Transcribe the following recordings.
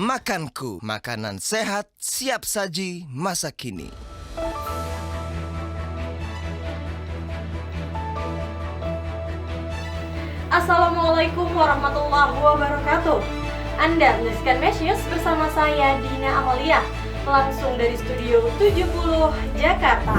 Makanku, makanan sehat siap saji masa kini. Assalamualaikum warahmatullahi wabarakatuh. Anda menyaksikan Mesh News bersama saya Dina Amalia, langsung dari Studio 70 Jakarta.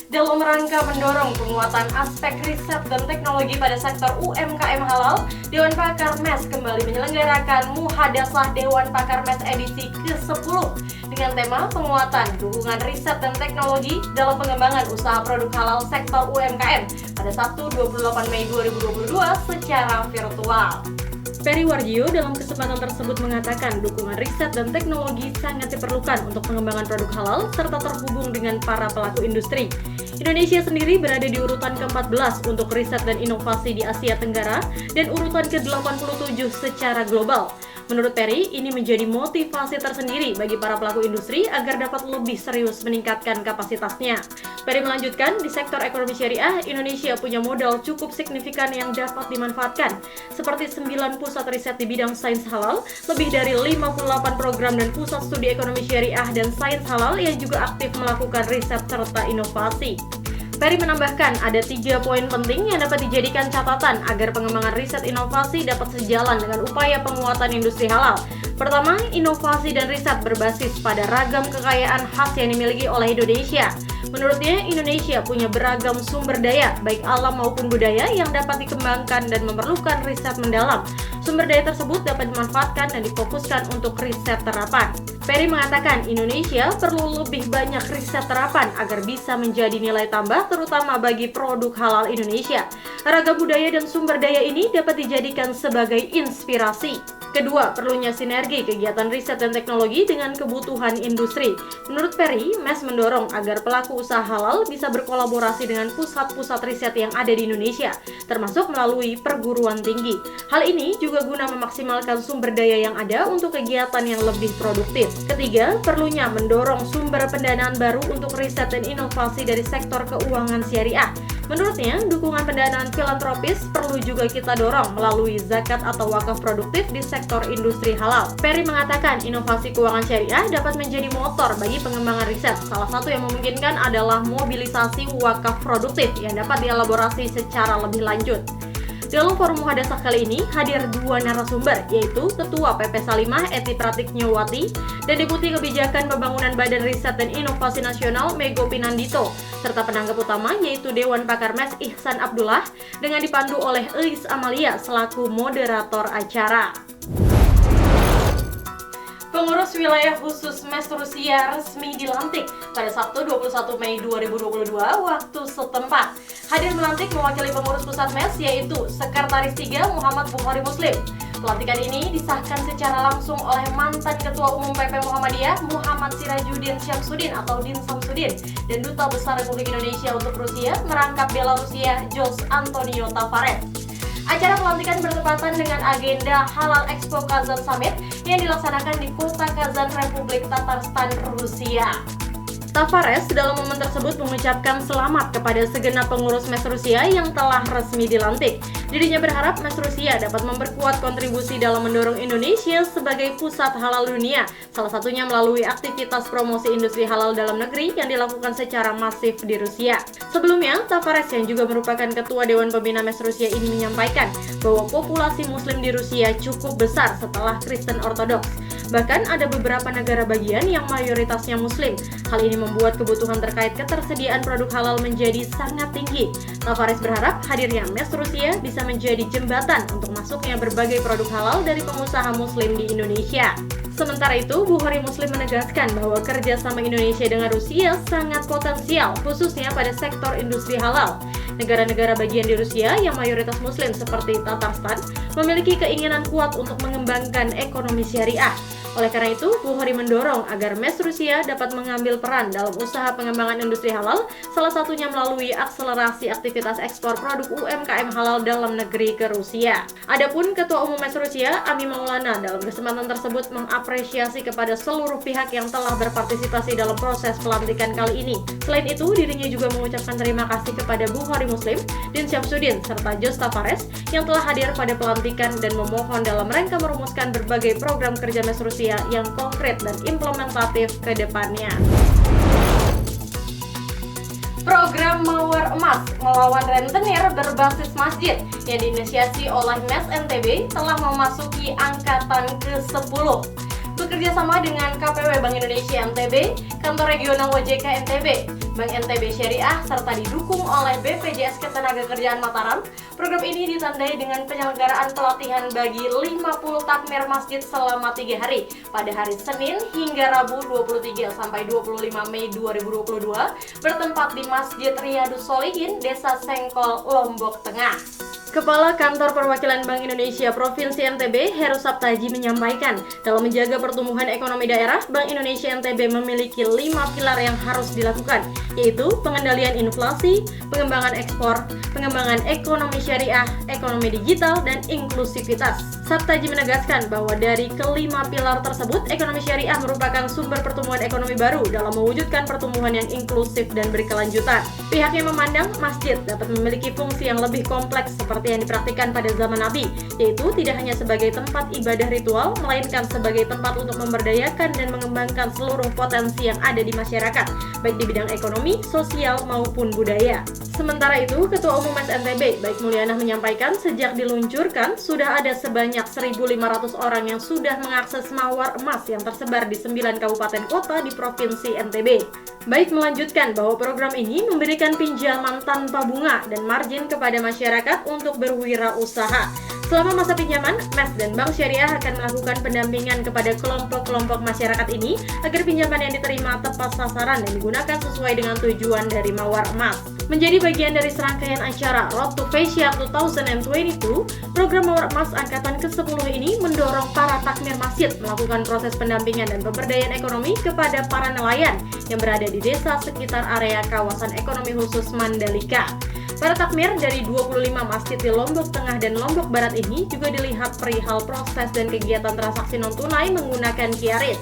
Dalam rangka mendorong penguatan aspek riset dan teknologi pada sektor UMKM halal, Dewan Pakar MES kembali menyelenggarakan Muhadasah Dewan Pakar MES edisi ke-10 dengan tema penguatan dukungan riset dan teknologi dalam pengembangan usaha produk halal sektor UMKM pada Sabtu 28 Mei 2022 secara virtual. Peri Warjio dalam kesempatan tersebut mengatakan dukungan riset dan teknologi sangat diperlukan untuk pengembangan produk halal serta terhubung dengan para pelaku industri. Indonesia sendiri berada di urutan ke-14 untuk riset dan inovasi di Asia Tenggara dan urutan ke-87 secara global. Menurut Peri, ini menjadi motivasi tersendiri bagi para pelaku industri agar dapat lebih serius meningkatkan kapasitasnya. Peri melanjutkan, di sektor ekonomi syariah, Indonesia punya modal cukup signifikan yang dapat dimanfaatkan, seperti 9 pusat riset di bidang sains halal, lebih dari 58 program dan pusat studi ekonomi syariah dan sains halal yang juga aktif melakukan riset serta inovasi. Peri menambahkan ada 3 poin penting yang dapat dijadikan catatan agar pengembangan riset inovasi dapat sejalan dengan upaya penguatan industri halal. Pertama, inovasi dan riset berbasis pada ragam kekayaan khas yang dimiliki oleh Indonesia. Menurutnya, Indonesia punya beragam sumber daya, baik alam maupun budaya, yang dapat dikembangkan dan memerlukan riset mendalam. Sumber daya tersebut dapat dimanfaatkan dan difokuskan untuk riset terapan. Peri mengatakan Indonesia perlu lebih banyak riset terapan agar bisa menjadi nilai tambah terutama bagi produk halal Indonesia. Ragam budaya dan sumber daya ini dapat dijadikan sebagai inspirasi. Kedua, perlunya sinergi kegiatan riset dan teknologi dengan kebutuhan industri. Menurut Peri, MES mendorong agar pelaku usaha halal bisa berkolaborasi dengan pusat-pusat riset yang ada di Indonesia, termasuk melalui perguruan tinggi. Hal ini juga guna memaksimalkan sumber daya yang ada untuk kegiatan yang lebih produktif. Ketiga, perlunya mendorong sumber pendanaan baru untuk riset dan inovasi dari sektor keuangan syariah. Menurutnya, dukungan pendanaan filantropis perlu juga kita dorong melalui zakat atau wakaf produktif di sektor industri halal. Peri mengatakan inovasi keuangan syariah dapat menjadi motor bagi pengembangan riset. Salah satu yang memungkinkan adalah mobilisasi wakaf produktif yang dapat dielaborasi secara lebih lanjut. Dalam forum Muhadasah kali ini hadir 2 narasumber, yaitu Ketua PP Salimah Eti Pratiknyawati dan Deputi Kebijakan Pembangunan Badan Riset dan Inovasi Nasional Mego Pinandito, serta penanggap utama yaitu Dewan Pakar MES Ihsan Abdullah dengan dipandu oleh Eis Amalia selaku moderator acara. Pengurus wilayah khusus MES Rusia resmi dilantik pada Sabtu 21 Mei 2022 waktu setempat. Hadir melantik mewakili pengurus pusat MES yaitu Sekretaris 3 Muhammad Bukhari Muslim. Pelantikan ini disahkan secara langsung oleh mantan Ketua Umum PP Muhammadiyah Muhammad Sirajuddin Syamsuddin atau Din Samsudin dan Duta Besar Republik Indonesia untuk Rusia merangkap Belarusia Jos Antonio Tavares. Acara pelantikan bertepatan dengan agenda Halal Expo Kazan Summit yang dilaksanakan di kota Kazan, Republik Tatarstan, Rusia. Tavares dalam momen tersebut mengucapkan selamat kepada segenap pengurus MES Rusia yang telah resmi dilantik. Dirinya berharap MES Rusia dapat memperkuat kontribusi dalam mendorong Indonesia sebagai pusat halal dunia, salah satunya melalui aktivitas promosi industri halal dalam negeri yang dilakukan secara masif di Rusia. Sebelumnya, Tavares yang juga merupakan Ketua Dewan Pembina MES Rusia ini menyampaikan bahwa populasi Muslim di Rusia cukup besar setelah Kristen Ortodoks. Bahkan ada beberapa negara bagian yang mayoritasnya Muslim. Hal ini membuat kebutuhan terkait ketersediaan produk halal menjadi sangat tinggi. Tavares berharap hadirnya MES Rusia bisa menjadi jembatan untuk masuknya berbagai produk halal dari pengusaha Muslim di Indonesia. Sementara itu, Bukhari Muslim menegaskan bahwa kerjasama Indonesia dengan Rusia sangat potensial, khususnya pada sektor industri halal. Negara-negara bagian di Rusia yang mayoritas Muslim seperti Tatarstan memiliki keinginan kuat untuk mengembangkan ekonomi syariah. Oleh karena itu, Bukhari mendorong agar MES Rusia dapat mengambil peran dalam usaha pengembangan industri halal, salah satunya melalui akselerasi aktivitas ekspor produk UMKM halal dalam negeri ke Rusia. Adapun Ketua Umum MES Rusia, Ami Maulana, dalam kesempatan tersebut mengapresiasi kepada seluruh pihak yang telah berpartisipasi dalam proses pelantikan kali ini. Selain itu, dirinya juga mengucapkan terima kasih kepada Bukhari Muslim, Din Syamsuddin, serta Jos Tavares yang telah hadir pada pelantikan dan memohon dalam rangka merumuskan berbagai program kerja MES Rusia yang konkret dan implementatif ke depannya. Program Mawar Emas melawan rentenir berbasis masjid yang diinisiasi oleh MES NTB telah memasuki angkatan ke-10. Bekerja sama dengan KPW Bank Indonesia NTB, Kantor Regional OJK NTB, Bank NTB Syariah, serta didukung oleh BPJS Ketenagakerjaan Mataram, program ini ditandai dengan penyelenggaraan pelatihan bagi 50 takmir masjid selama 3 hari pada hari Senin hingga Rabu 23 sampai 25 Mei 2022 bertempat di Masjid Riyadus Sholihin, Desa Sengkol, Lombok Tengah. Kepala Kantor Perwakilan Bank Indonesia Provinsi NTB, Heru Saptaji menyampaikan, dalam menjaga pertumbuhan ekonomi daerah, Bank Indonesia NTB memiliki 5 pilar yang harus dilakukan, yaitu pengendalian inflasi, pengembangan ekspor, pengembangan ekonomi syariah, ekonomi digital, dan inklusivitas. Saptaji menegaskan bahwa dari kelima pilar tersebut, ekonomi syariah merupakan sumber pertumbuhan ekonomi baru dalam mewujudkan pertumbuhan yang inklusif dan berkelanjutan. Pihaknya memandang masjid dapat memiliki fungsi yang lebih kompleks seperti yang dipraktikkan pada zaman Nabi, yaitu tidak hanya sebagai tempat ibadah ritual, melainkan sebagai tempat untuk memberdayakan dan mengembangkan seluruh potensi yang ada di masyarakat, baik di bidang ekonomi, sosial, maupun budaya. Sementara itu, Ketua Umum MES NTB, Baik Mulyanah menyampaikan sejak diluncurkan, sudah ada sebanyak 1.500 orang yang sudah mengakses Mawar Emas yang tersebar di 9 kabupaten kota di Provinsi NTB. Baik melanjutkan bahwa program ini memberikan pinjaman tanpa bunga dan margin kepada masyarakat untuk berwirausaha. Selama masa pinjaman, MES dan Bank Syariah akan melakukan pendampingan kepada kelompok-kelompok masyarakat ini agar pinjaman yang diterima tepat sasaran dan digunakan sesuai dengan tujuan dari Mawar Emas. Menjadi bagian dari serangkaian acara Road to Fascia 2022, program Mawar Emas Angkatan ke-10 ini mendorong para takmir masjid melakukan proses pendampingan dan pemberdayaan ekonomi kepada para nelayan yang berada di desa sekitar area kawasan ekonomi khusus Mandalika. Para takmir dari 25 masjid di Lombok Tengah dan Lombok Barat ini juga dilihat perihal proses dan kegiatan transaksi non-tunai menggunakan QRIS.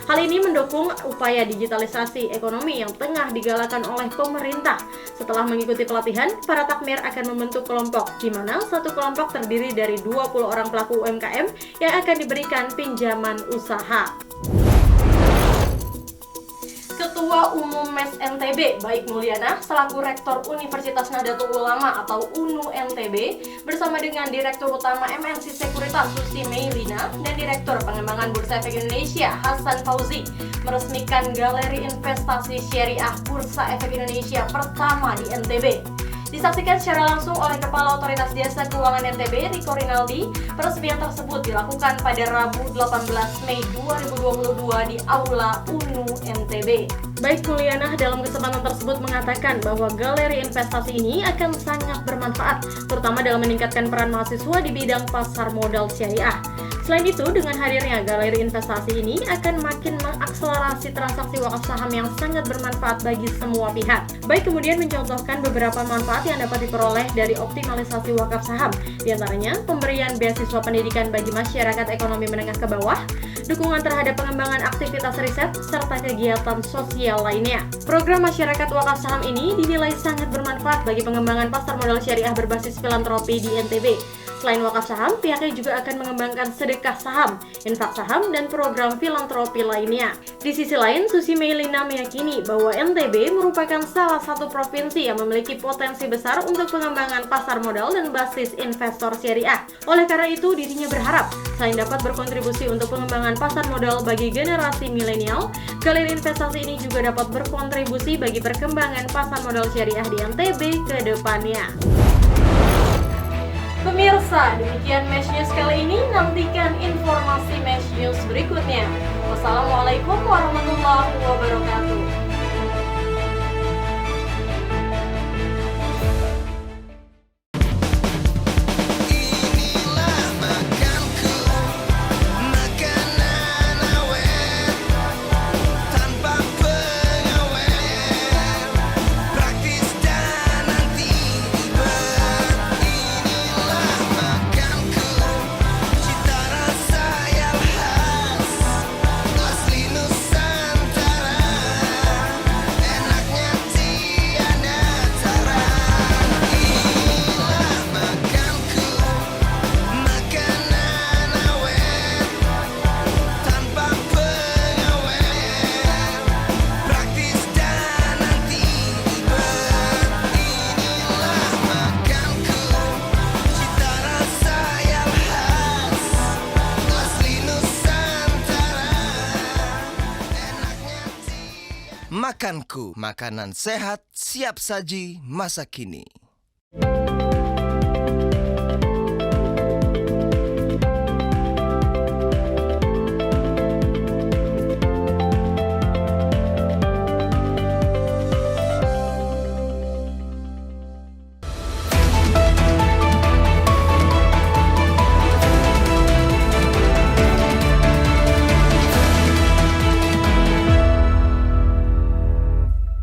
Hal ini mendukung upaya digitalisasi ekonomi yang tengah digalakan oleh pemerintah. Setelah mengikuti pelatihan, para takmir akan membentuk kelompok, di mana satu kelompok terdiri dari 20 orang pelaku UMKM yang akan diberikan pinjaman usaha. Ketua Umum MES NTB, Baik Mulyanah, selaku Rektor Universitas Nahdlatul Ulama atau UNU NTB, bersama dengan Direktur Utama MNC Sekuritas Susi Meilina dan Direktur Pengembangan Bursa Efek Indonesia Hasan Fauzi, meresmikan Galeri Investasi Syariah Bursa Efek Indonesia pertama di NTB. Disaksikan secara langsung oleh Kepala Otoritas Jasa Keuangan NTB, Riko Rinaldi. Peresmian tersebut dilakukan pada Rabu 18 Mei 2022 di Aula UNU NTB. Baik Mulyanah dalam kesempatan tersebut mengatakan bahwa galeri investasi ini akan sangat bermanfaat, terutama dalam meningkatkan peran mahasiswa di bidang pasar modal syariah. Selain itu, dengan hadirnya galeri investasi ini akan makin mengakselerasi transaksi wakaf saham yang sangat bermanfaat bagi semua pihak. Baik kemudian mencontohkan beberapa manfaat yang dapat diperoleh dari optimalisasi wakaf saham, diantaranya pemberian beasiswa pendidikan bagi masyarakat ekonomi menengah ke bawah, dukungan terhadap pengembangan aktivitas riset, serta kegiatan sosial lainnya. Program masyarakat wakaf saham ini dinilai sangat bermanfaat bagi pengembangan pasar modal syariah berbasis filantropi di NTB. Selain wakaf saham, pihaknya juga akan mengembangkan sedekah saham, infak saham, dan program filantropi lainnya. Di sisi lain, Susi Meilina meyakini bahwa NTB merupakan salah satu provinsi yang memiliki potensi besar untuk pengembangan pasar modal dan basis investor syariah. Oleh karena itu, dirinya berharap selain dapat berkontribusi untuk pengembangan pasar modal bagi generasi milenial, galeri investasi ini juga dapat berkontribusi bagi perkembangan pasar modal syariah di NTB ke depannya. Pemirsa, demikian Mesh News kali ini. Nantikan informasi Mesh News berikutnya. Wassalamualaikum warahmatullahi wabarakatuh. Inilah makanku, makanan Makanku, makanan sehat siap saji masa kini.